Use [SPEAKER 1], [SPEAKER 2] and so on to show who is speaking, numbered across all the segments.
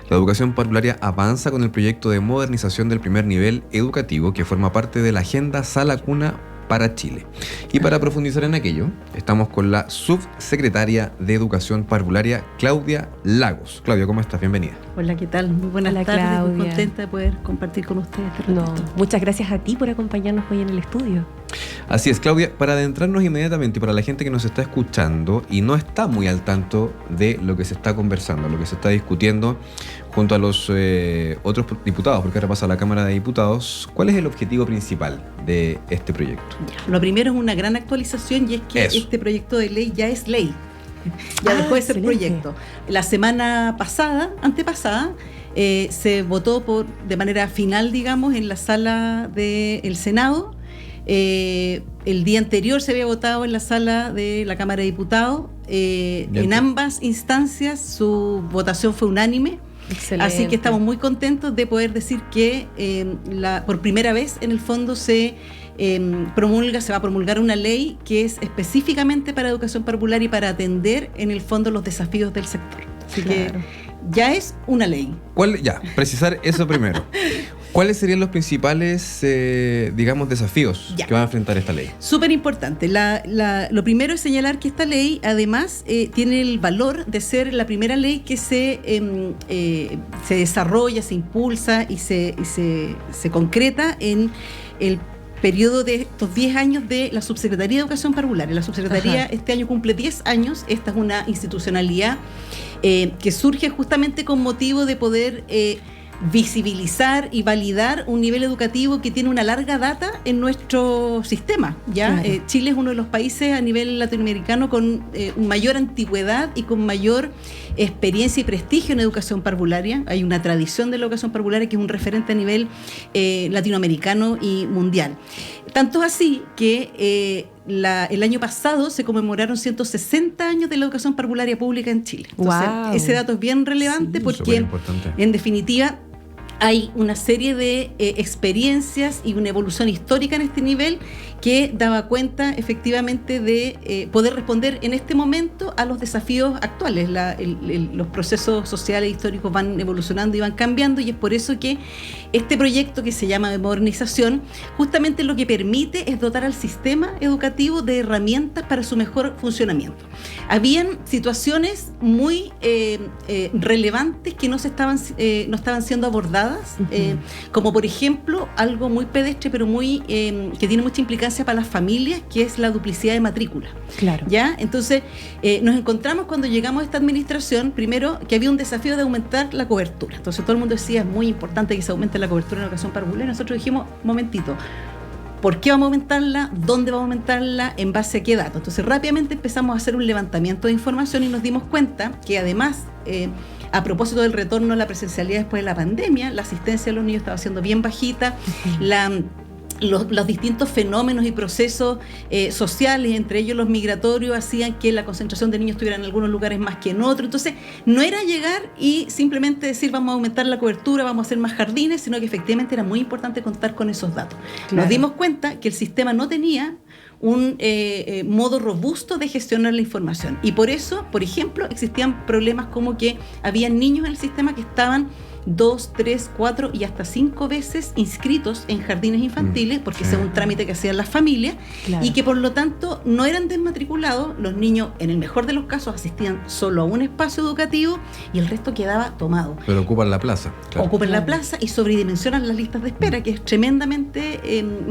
[SPEAKER 1] La educación parvularia avanza con el proyecto de modernización del primer nivel educativo que forma parte de la Agenda Sala Cuna para Chile. Y para profundizar en aquello, estamos con la subsecretaria de Educación Parvularia, Claudia Lagos. Claudia, ¿cómo estás? Bienvenida.
[SPEAKER 2] Hola, ¿qué tal? Muy buenas tardes,
[SPEAKER 3] Claudia.
[SPEAKER 2] muy contenta de poder compartir con ustedes este ratito.
[SPEAKER 3] Muchas gracias a ti por acompañarnos hoy en el estudio.
[SPEAKER 1] Así es, Claudia, para adentrarnos inmediatamente, para la gente que nos está escuchando y no está muy al tanto de lo que se está conversando, lo que se está discutiendo junto a los otros diputados, porque ahora pasa a la Cámara de Diputados, ¿cuál es el objetivo principal de este proyecto?
[SPEAKER 2] Lo primero es una gran actualización y es que este proyecto de ley ya es ley. Ya dejó de ser proyecto. La semana antepasada, se votó de manera final, digamos, en la sala del Senado. El día anterior se había votado en la sala de la Cámara de Diputados. En ambas instancias su votación fue unánime. Excelente. Así que estamos muy contentos de poder decir que por primera vez en el fondo se va a promulgar una ley que es específicamente para educación parvular y para atender en el fondo los desafíos del sector. Así que ya es una ley.
[SPEAKER 1] Precisar eso primero. ¿Cuáles serían los principales, desafíos que va a enfrentar esta ley?
[SPEAKER 2] Súper importante. Lo primero es señalar que esta ley, además, tiene el valor de ser la primera ley que se desarrolla, se impulsa y se concreta en el periodo de estos 10 años de la Subsecretaría de Educación Parvularia. La Subsecretaría este año cumple 10 años. Esta es una institucionalidad que surge justamente con motivo de poder visibilizar y validar un nivel educativo que tiene una larga data en nuestro sistema. Chile es uno de los países a nivel latinoamericano con mayor antigüedad y con mayor experiencia y prestigio en educación parvularia. Hay una tradición de la educación parvularia que es un referente a nivel latinoamericano y mundial. Tanto es así que el año pasado se conmemoraron 160 años de la educación parvularia pública en Chile. Entonces, ese dato es bien relevante porque, en definitiva, hay una serie de experiencias y una evolución histórica en este nivel que daba cuenta efectivamente de poder responder en este momento a los desafíos actuales. Los procesos sociales e históricos van evolucionando y van cambiando, y es por eso que este proyecto, que se llama de modernización, justamente lo que permite es dotar al sistema educativo de herramientas para su mejor funcionamiento. Habían situaciones muy relevantes que no estaban siendo abordadas, como por ejemplo algo muy pedestre pero que tiene mucha implicancia para las familias, que es la duplicidad de matrícula.
[SPEAKER 3] Claro.
[SPEAKER 2] Entonces nos encontramos cuando llegamos a esta administración, primero, que había un desafío de aumentar la cobertura. Entonces todo el mundo decía, es muy importante que se aumente la cobertura en la educación parvular, y nosotros dijimos, momentito, ¿por qué vamos a aumentarla? ¿Dónde vamos a aumentarla? ¿En base a qué datos? Entonces rápidamente empezamos a hacer un levantamiento de información y nos dimos cuenta que además, a propósito del retorno a la presencialidad después de la pandemia, la asistencia de los niños estaba siendo bien bajita, los distintos fenómenos y procesos sociales, entre ellos los migratorios, hacían que la concentración de niños estuviera en algunos lugares más que en otros. Entonces, no era llegar y simplemente decir vamos a aumentar la cobertura, vamos a hacer más jardines, sino que efectivamente era muy importante contar con esos datos. Claro. Nos dimos cuenta que el sistema no tenía un modo robusto de gestionar la información, y por eso, por ejemplo, existían problemas como que había niños en el sistema que estaban 2, 3, 4 y hasta 5 veces inscritos en jardines infantiles, porque ese es un trámite que hacían las familias, y que por lo tanto no eran desmatriculados. Los niños, en el mejor de los casos, asistían solo a un espacio educativo y el resto quedaba tomado.
[SPEAKER 1] Pero ocupan la plaza.
[SPEAKER 2] Ocupan la plaza y sobredimensionan las listas de espera, que es tremendamente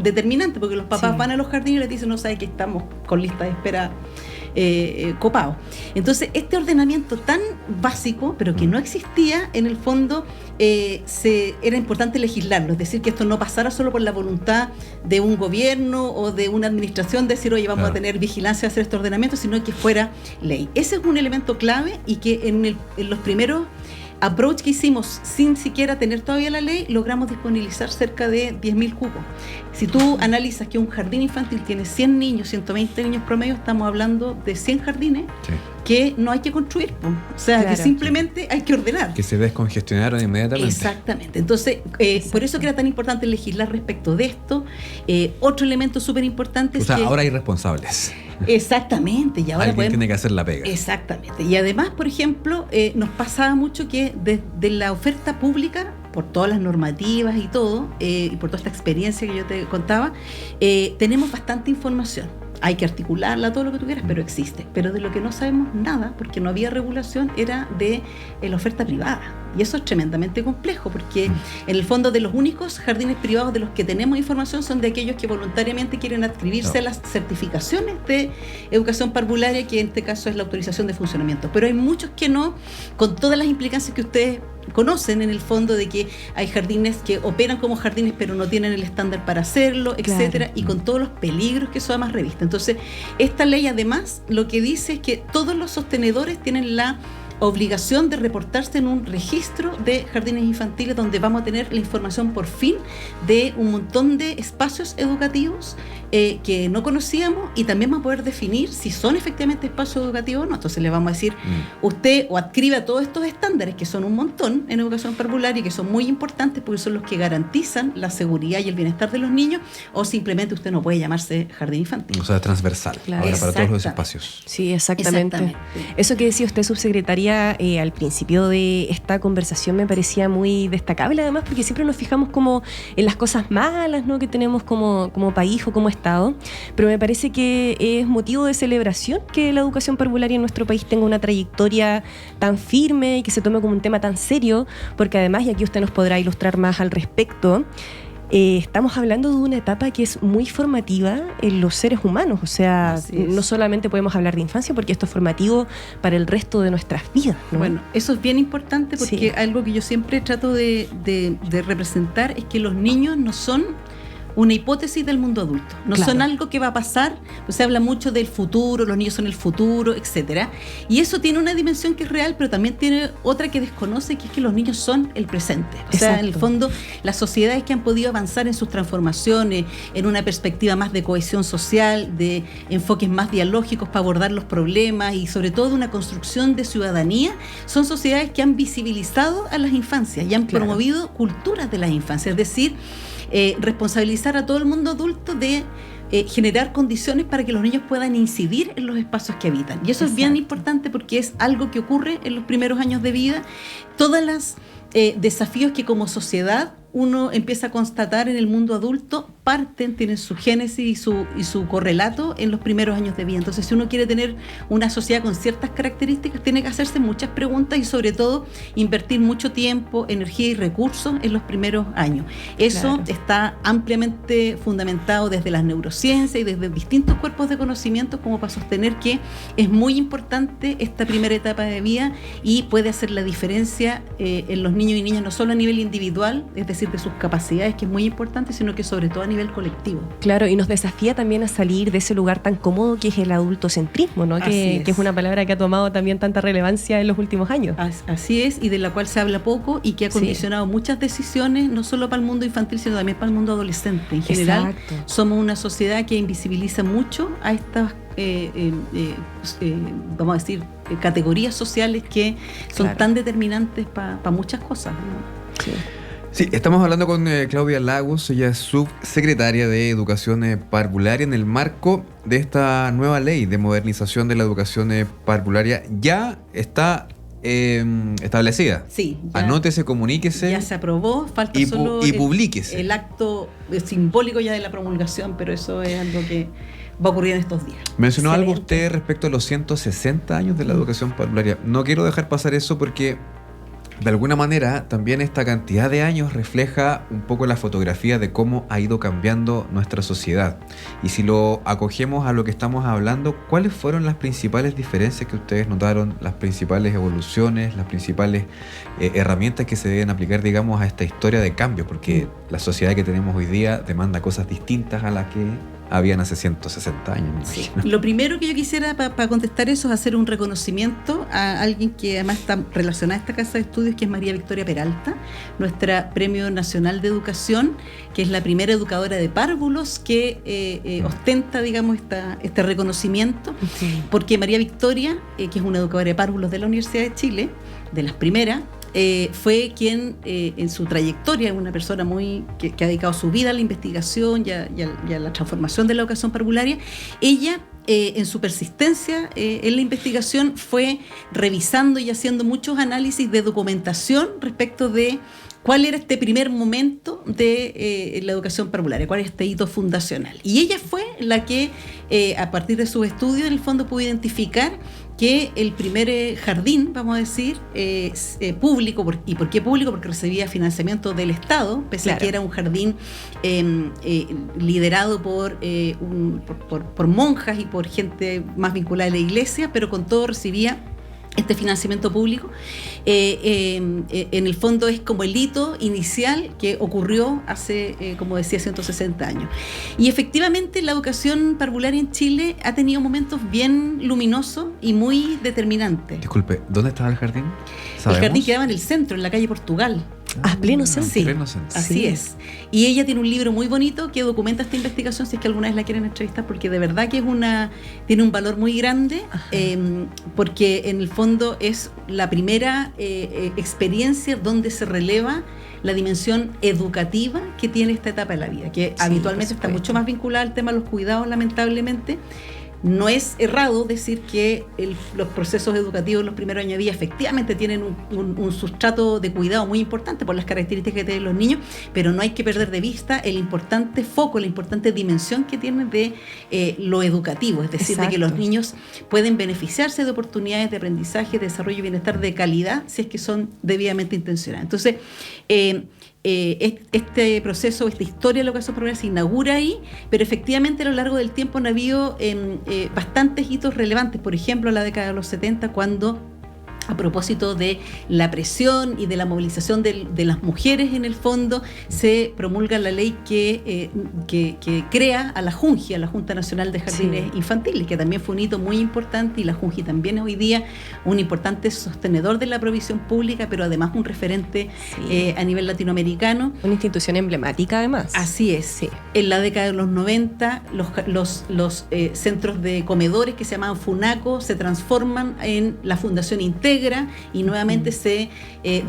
[SPEAKER 2] determinante, porque los papás van a los jardines y les dicen, no sabe que estamos con lista de espera copados. Entonces, este ordenamiento tan básico, pero que no existía, en el fondo era importante legislarlo, es decir, que esto no pasara solo por la voluntad de un gobierno o de una administración de decir, oye, vamos a tener vigilancia de hacer este ordenamiento, sino que fuera ley. Ese es un elemento clave, y que en los primeros approach que hicimos, sin siquiera tener todavía la ley, logramos disponibilizar cerca de 10.000 cupos. Si tú analizas que un jardín infantil tiene 100 niños, 120 niños promedio, estamos hablando de 100 jardines que no hay que construir, o sea, que simplemente hay que ordenar.
[SPEAKER 1] Que se descongestionaron inmediatamente.
[SPEAKER 2] Exactamente. Entonces, por eso que era tan importante legislar respecto de esto. Otro elemento súper importante
[SPEAKER 1] es que ahora hay responsables.
[SPEAKER 2] Exactamente. Y ahora
[SPEAKER 1] alguien tiene que hacer la pega.
[SPEAKER 2] Exactamente. Y además, por ejemplo, nos pasaba mucho que desde la oferta pública, por todas las normativas y todo, y por toda esta experiencia que yo te contaba, tenemos bastante información. Hay que articularla, todo lo que tú quieras, pero existe. Pero de lo que no sabemos nada, porque no había regulación, era de la oferta privada. Y eso es tremendamente complejo, porque en el fondo de los únicos jardines privados de los que tenemos información son de aquellos que voluntariamente quieren adscribirse a las certificaciones de educación parvularia, que en este caso es la autorización de funcionamiento. Pero hay muchos que no, con todas las implicancias que ustedes conocen en el fondo, de que hay jardines que operan como jardines pero no tienen el estándar para hacerlo, etcétera, y con todos los peligros que eso además reviste. Entonces, esta ley además lo que dice es que todos los sostenedores tienen la obligación de reportarse en un registro de jardines infantiles, donde vamos a tener la información por fin de un montón de espacios educativos que no conocíamos, y también vamos a poder definir si son efectivamente espacios educativos o no. Entonces le vamos a decir, usted o adscriba todos estos estándares, que son un montón en educación parvularia y que son muy importantes porque son los que garantizan la seguridad y el bienestar de los niños, o simplemente usted no puede llamarse jardín infantil.
[SPEAKER 1] O sea, es transversal,
[SPEAKER 3] Claro.
[SPEAKER 1] ahora para todos los espacios.
[SPEAKER 3] Sí, exactamente. Eso que decía usted, subsecretaria, al principio de esta conversación, me parecía muy destacable, además, porque siempre nos fijamos como en las cosas malas, ¿no?, que tenemos como país o como Estado, pero me parece que es motivo de celebración que la educación parvularia en nuestro país tenga una trayectoria tan firme y que se tome como un tema tan serio, porque además, y aquí usted nos podrá ilustrar más al respecto, estamos hablando de una etapa que es muy formativa en los seres humanos. O sea, no solamente podemos hablar de infancia, porque esto es formativo para el resto de nuestras vidas, ¿no?
[SPEAKER 2] Bueno, eso es bien importante, porque algo que yo siempre trato de representar es que los niños no son una hipótesis del mundo adulto, no son algo que va a pasar. Pues se habla mucho del futuro, los niños son el futuro, etcétera, y eso tiene una dimensión que es real, pero también tiene otra que desconoce, que es que los niños son el presente. O sea, en el fondo, las sociedades que han podido avanzar en sus transformaciones, en una perspectiva más de cohesión social, de enfoques más dialógicos para abordar los problemas, y sobre todo una construcción de ciudadanía, son sociedades que han visibilizado a las infancias y han promovido culturas de las infancias, es decir, responsabilizar a todo el mundo adulto de generar condiciones para que los niños puedan incidir en los espacios que habitan. Y eso es bien importante, porque es algo que ocurre en los primeros años de vida. Todas las desafíos que como sociedad uno empieza a constatar en el mundo adulto tienen su génesis y su correlato en los primeros años de vida. Entonces, si uno quiere tener una sociedad con ciertas características, tiene que hacerse muchas preguntas y sobre todo invertir mucho tiempo, energía y recursos en los primeros años. Eso está ampliamente fundamentado desde las neurociencias y desde distintos cuerpos de conocimiento, como para sostener que es muy importante esta primera etapa de vida y puede hacer la diferencia en los niños y niñas, no solo a nivel individual, es decir, de sus capacidades, que es muy importante, sino que sobre todo a nivel colectivo.
[SPEAKER 3] Claro, y nos desafía también a salir de ese lugar tan cómodo que es el adultocentrismo, ¿no? Que es una palabra que ha tomado también tanta relevancia en los últimos años.
[SPEAKER 2] Así es, y de la cual se habla poco y que ha condicionado muchas decisiones, no solo para el mundo infantil, sino también para el mundo adolescente. En general, somos una sociedad que invisibiliza mucho a estas vamos a decir, categorías sociales que son tan determinantes para muchas cosas, ¿no?
[SPEAKER 1] Sí, estamos hablando con Claudia Lagos, ella es subsecretaria de Educación Parvularia en el marco de esta nueva ley de modernización de la educación parvularia. Ya está establecida.
[SPEAKER 2] Sí.
[SPEAKER 1] Anótese, comuníquese.
[SPEAKER 2] Ya se aprobó, falta solo
[SPEAKER 1] publíquese.
[SPEAKER 2] El acto simbólico ya de la promulgación, pero eso es algo que va a ocurrir en estos días.
[SPEAKER 1] Mencionó algo usted respecto a los 160 años de la educación parvularia. No quiero dejar pasar eso, porque de alguna manera también esta cantidad de años refleja un poco la fotografía de cómo ha ido cambiando nuestra sociedad. Y si lo acogemos a lo que estamos hablando, ¿cuáles fueron las principales diferencias que ustedes notaron, las principales evoluciones, las principales herramientas que se deben aplicar, digamos, a esta historia de cambio? Porque la sociedad que tenemos hoy día demanda cosas distintas a las que habían hace 160 años.
[SPEAKER 2] Sí. Lo primero que yo quisiera para contestar eso es hacer un reconocimiento a alguien que además está relacionada a esta casa de estudios, que es María Victoria Peralta, nuestra Premio Nacional de Educación, que es la primera educadora de párvulos que ostenta, digamos, este reconocimiento, porque María Victoria, que es una educadora de párvulos de la Universidad de Chile, de las primeras, fue quien en su trayectoria, una persona que ha dedicado su vida a la investigación y a la transformación de la educación parvularia. Ella en su persistencia en la investigación fue revisando y haciendo muchos análisis de documentación respecto de cuál era este primer momento de la educación parvularia, cuál es este hito fundacional. Y ella fue la que, a partir de sus estudios, en el fondo pudo identificar que el primer jardín, vamos a decir, público, ¿y por qué público? Porque recibía financiamiento del Estado, pese a que era un jardín liderado por monjas y por gente más vinculada a la iglesia, pero con todo recibía este financiamiento público. En el fondo es como el hito inicial que ocurrió hace, como decía, 160 años. Y efectivamente la educación parvularia en Chile ha tenido momentos bien luminosos y muy determinantes.
[SPEAKER 1] Disculpe, ¿dónde estaba el jardín?
[SPEAKER 2] ¿Sabemos? El jardín quedaba en el centro, en la calle Portugal.
[SPEAKER 3] Pleno centro.
[SPEAKER 2] Sí,
[SPEAKER 1] pleno centro.
[SPEAKER 2] Así es. Y ella tiene un libro muy bonito que documenta esta investigación, si es que alguna vez la quieren entrevistar, porque de verdad que tiene un valor muy grande, porque en el fondo es la primera experiencia donde se releva la dimensión educativa que tiene esta etapa de la vida, que habitualmente está mucho más vinculada al tema de los cuidados, lamentablemente. No es errado decir que los procesos educativos en los primeros años de vida efectivamente tienen un sustrato de cuidado muy importante por las características que tienen los niños, pero no hay que perder de vista el importante foco, la importante dimensión que tienen de lo educativo, es decir, de que los niños pueden beneficiarse de oportunidades de aprendizaje, de desarrollo y bienestar de calidad si es que son debidamente intencionadas. Entonces, este proceso, esta historia de la educación parvularia se inaugura ahí, pero efectivamente a lo largo del tiempo han habido bastantes hitos relevantes. Por ejemplo, en la década de los 70, cuando, a propósito de la presión y de la movilización de las mujeres, en el fondo, se promulga la ley que crea a la JUNJI, a la Junta Nacional de Jardines Infantiles, que también fue un hito muy importante, y la JUNJI también es hoy día un importante sostenedor de la provisión pública, pero además un referente a nivel latinoamericano.
[SPEAKER 3] Una institución emblemática, además.
[SPEAKER 2] Así es. Sí. En la década de los 90, los centros de comedores que se llamaban FUNACO se transforman en la Fundación Integra, y nuevamente se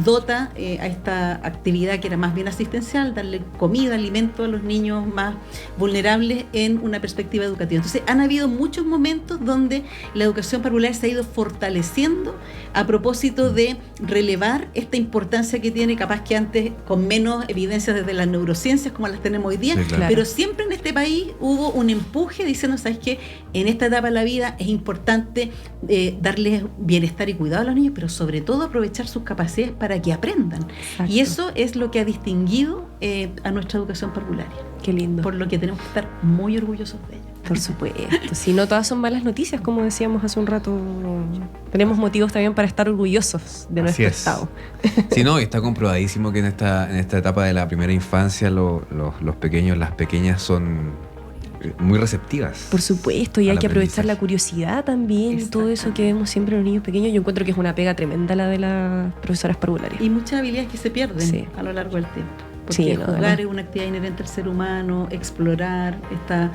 [SPEAKER 2] dota a esta actividad que era más bien asistencial, darle comida, alimento a los niños más vulnerables en una perspectiva educativa. Entonces han habido muchos momentos donde la educación parvularia se ha ido fortaleciendo a propósito de relevar esta importancia que tiene, capaz que antes con menos evidencias desde las neurociencias como las tenemos hoy día, pero siempre en este país hubo un empuje diciendo, ¿sabes qué? En esta etapa de la vida es importante darles bienestar y cuidado a los niños, pero sobre todo aprovechar sus capacidades para que aprendan. Exacto. Y eso es lo que ha distinguido a nuestra educación parvularia.
[SPEAKER 3] Qué lindo.
[SPEAKER 2] Por lo que tenemos que estar muy orgullosos de ella.
[SPEAKER 3] Por supuesto. Si no todas son malas noticias, como decíamos hace un rato, tenemos motivos también para estar orgullosos de nuestro estado.
[SPEAKER 1] Sí, no, y está comprobadísimo que en esta etapa de la primera infancia los pequeños, las pequeñas son muy receptivas.
[SPEAKER 3] Por supuesto, y hay que aprovechar la curiosidad también, todo eso que vemos siempre en los niños pequeños. Yo encuentro que es una pega tremenda la de las profesoras parvularias.
[SPEAKER 2] Y muchas habilidades que se pierden a lo largo del tiempo. Porque jugar es una actividad inherente al ser humano, explorar, esta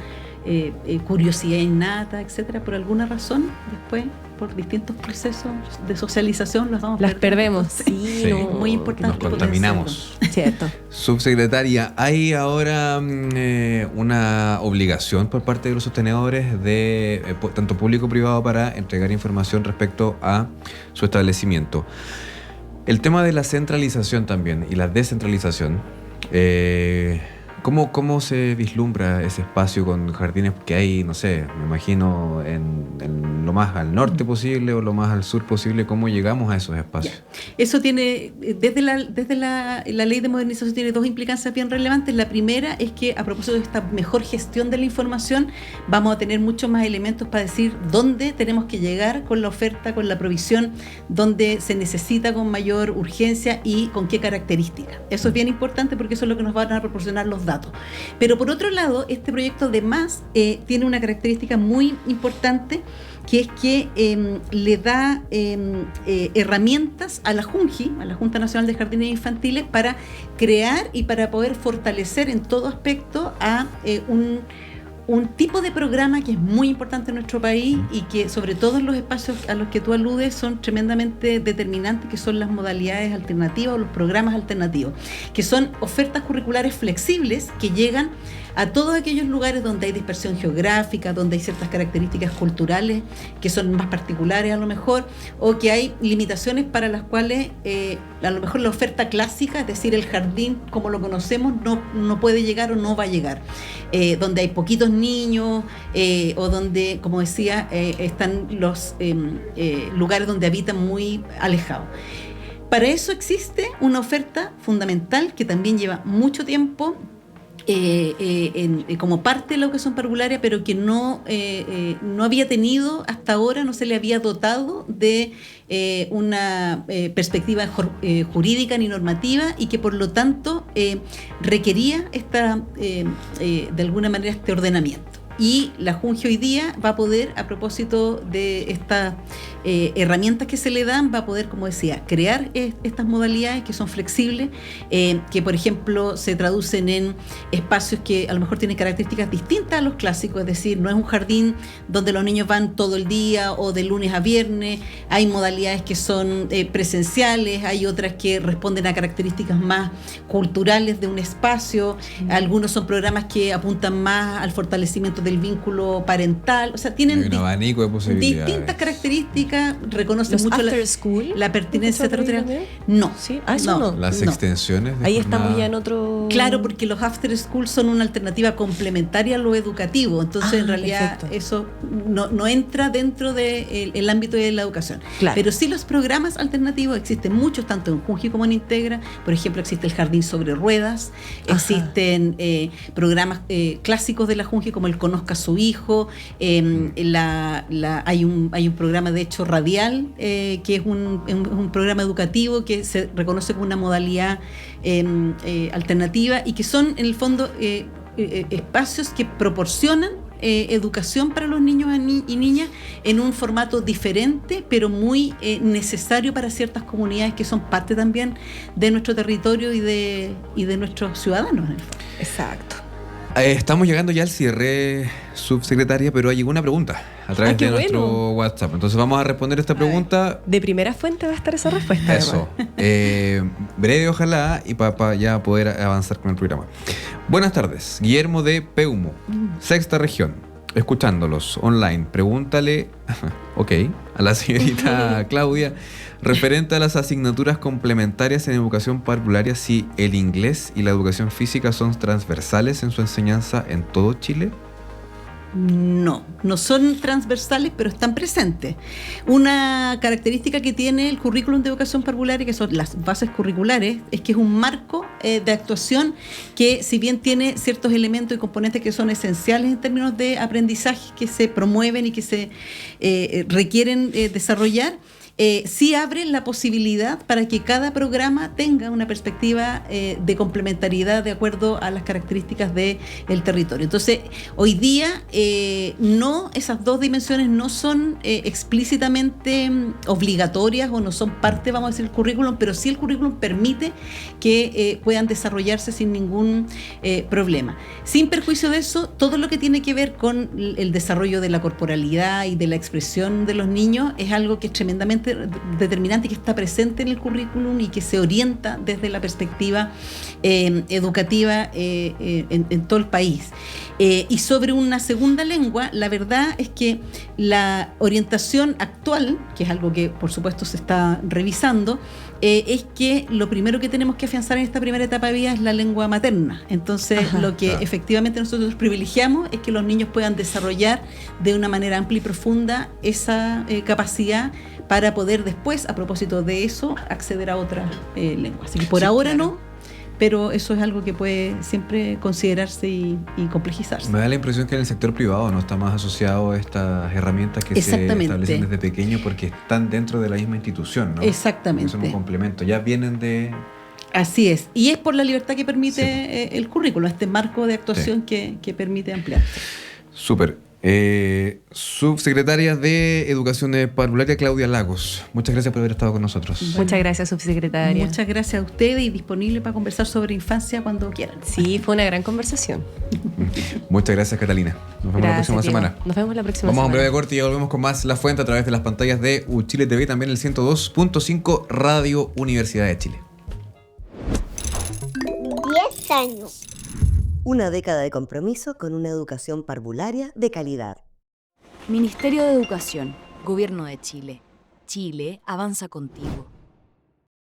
[SPEAKER 2] curiosidad innata, etcétera. Por alguna razón, después, por distintos procesos de socialización,
[SPEAKER 3] las perdemos.
[SPEAKER 2] Sí, muy importante.
[SPEAKER 1] Nos contaminamos.
[SPEAKER 3] Cierto.
[SPEAKER 1] Subsecretaria, ¿hay ahora una obligación por parte de los sostenedores de tanto público como privado para entregar información respecto a su establecimiento? El tema de la centralización también y la descentralización, ¿cómo se vislumbra ese espacio con jardines que hay, no sé, me imagino en lo más al norte posible o lo más al sur posible? ¿Cómo llegamos a esos espacios?
[SPEAKER 2] Eso tiene, desde la ley de modernización tiene dos implicancias bien relevantes. La primera es que, a propósito de esta mejor gestión de la información, vamos a tener muchos más elementos para decir dónde tenemos que llegar con la oferta, con la provisión, dónde se necesita con mayor urgencia y con qué características. Eso es bien importante porque eso es lo que nos van a proporcionar los datos. Pero por otro lado, este proyecto además tiene una característica muy importante, que es que le da herramientas a la JUNJI, a la Junta Nacional de Jardines Infantiles, para crear y para poder fortalecer en todo aspecto a un tipo de programa que es muy importante en nuestro país y que, sobre todo en los espacios a los que tú aludes, son tremendamente determinantes, que son las modalidades alternativas o los programas alternativos, que son ofertas curriculares flexibles que llegan a todos aquellos lugares donde hay dispersión geográfica, donde hay ciertas características culturales que son más particulares a lo mejor, o que hay limitaciones para las cuales a lo mejor la oferta clásica, es decir, el jardín como lo conocemos, no puede llegar o no va a llegar. Donde hay poquitos niños, o donde, como decía, están los lugares donde habitan muy alejados. Para eso existe una oferta fundamental que también lleva mucho tiempo como parte de la educación parvularia, pero que no había tenido hasta ahora, no se le había dotado de una perspectiva jurídica ni normativa, y que por lo tanto requería de alguna manera este ordenamiento. Y la Junji hoy día va a poder, a propósito de estas herramientas que se le dan, va a poder, como decía, crear estas modalidades que son flexibles, que por ejemplo se traducen en espacios que a lo mejor tienen características distintas a los clásicos, es decir, no es un jardín donde los niños van todo el día o de lunes a viernes. Hay modalidades que son presenciales, hay otras que responden a características más culturales de un espacio, algunos son programas que apuntan más al fortalecimiento del vínculo parental, o sea, tienen
[SPEAKER 1] un abanico de posibilidades,
[SPEAKER 2] distintas características, reconocen
[SPEAKER 3] ¿Los
[SPEAKER 2] mucho
[SPEAKER 3] after school?
[SPEAKER 2] la pertinencia territorial. No,
[SPEAKER 3] ¿Sí? Eso no.
[SPEAKER 1] Las extensiones de
[SPEAKER 3] ahí
[SPEAKER 1] jornada.
[SPEAKER 3] estamos ya en otro...
[SPEAKER 2] Claro, porque los after school son una alternativa complementaria a lo educativo, entonces en realidad
[SPEAKER 3] perfecto.
[SPEAKER 2] eso no entra dentro del ámbito de la educación.
[SPEAKER 3] Claro.
[SPEAKER 2] Pero sí los programas alternativos existen muchos, tanto en Junji como en Integra. Por ejemplo, existe el Jardín sobre Ruedas, existen programas clásicos de la Junji como el Conozca a su hijo, hay un programa de hecho radial, que es un programa educativo que se reconoce como una modalidad alternativa, y que son en el fondo espacios que proporcionan educación para los niños y niñas en un formato diferente, pero muy necesario para ciertas comunidades que son parte también de nuestro territorio y de nuestros ciudadanos, en el fondo.
[SPEAKER 3] Exacto.
[SPEAKER 1] Estamos llegando ya al cierre, subsecretaria, pero hay una pregunta a través de nuestro WhatsApp. Entonces vamos a responder esta pregunta.
[SPEAKER 3] De primera fuente va a estar esa respuesta.
[SPEAKER 1] Eso. Breve, ojalá, y para ya poder avanzar con el programa. Buenas tardes. Guillermo de Peumo, sexta región. Escuchándolos online. Pregúntale, a la señorita Claudia, referente a las asignaturas complementarias en educación parvularia, si el inglés y la educación física son transversales en su enseñanza en todo Chile.
[SPEAKER 2] No son transversales, pero están presentes. Una característica que tiene el currículum de educación parvularia, que son las bases curriculares, es que es un marco de actuación que, si bien tiene ciertos elementos y componentes que son esenciales en términos de aprendizaje, que se promueven y que se requieren desarrollar, sí abren la posibilidad para que cada programa tenga una perspectiva de complementariedad de acuerdo a las características del territorio. Entonces, hoy día esas dos dimensiones no son explícitamente obligatorias o no son parte, vamos a decir, del currículum, pero sí el currículum permite que puedan desarrollarse sin ningún problema. Sin perjuicio de eso, todo lo que tiene que ver con el desarrollo de la corporalidad y de la expresión de los niños es algo que es tremendamente determinante, que está presente en el currículum y que se orienta desde la perspectiva educativa en todo el país. Y sobre una segunda lengua, la verdad es que la orientación actual, que es algo que por supuesto se está revisando, es que lo primero que tenemos que afianzar en esta primera etapa de vida es la lengua materna. Entonces, lo que efectivamente nosotros privilegiamos es que los niños puedan desarrollar de una manera amplia y profunda esa capacidad para poder después, a propósito de eso, acceder a otras lenguas. Así que por ahora no, pero eso es algo que puede siempre considerarse y complejizarse.
[SPEAKER 1] Me da la impresión que en el sector privado no está más asociado a estas herramientas que se establecen desde pequeño, porque están dentro de la misma institución, ¿no?
[SPEAKER 2] Exactamente.
[SPEAKER 1] Son un complemento, ya vienen de...
[SPEAKER 2] Así es, y es por la libertad que permite el currículo, este marco de actuación que permite ampliarse.
[SPEAKER 1] Súper. Subsecretaria de Educación Parvularia, Claudia Lagos, muchas gracias por haber estado con nosotros.
[SPEAKER 3] Muchas gracias, subsecretaria.
[SPEAKER 2] Muchas gracias a ustedes, y disponible para conversar sobre infancia cuando quieran.
[SPEAKER 3] Sí, fue una gran conversación.
[SPEAKER 1] Muchas gracias, Catalina. Nos vemos la próxima semana.
[SPEAKER 3] Nos vemos la próxima semana.
[SPEAKER 1] Vamos a un breve corte y ya volvemos con más La Fuente a través de las pantallas de Uchile TV, también el 102.5 Radio Universidad de Chile.
[SPEAKER 4] 10 años. Una década de compromiso con una educación parvularia de calidad.
[SPEAKER 5] Ministerio de Educación, Gobierno de Chile. Chile avanza contigo.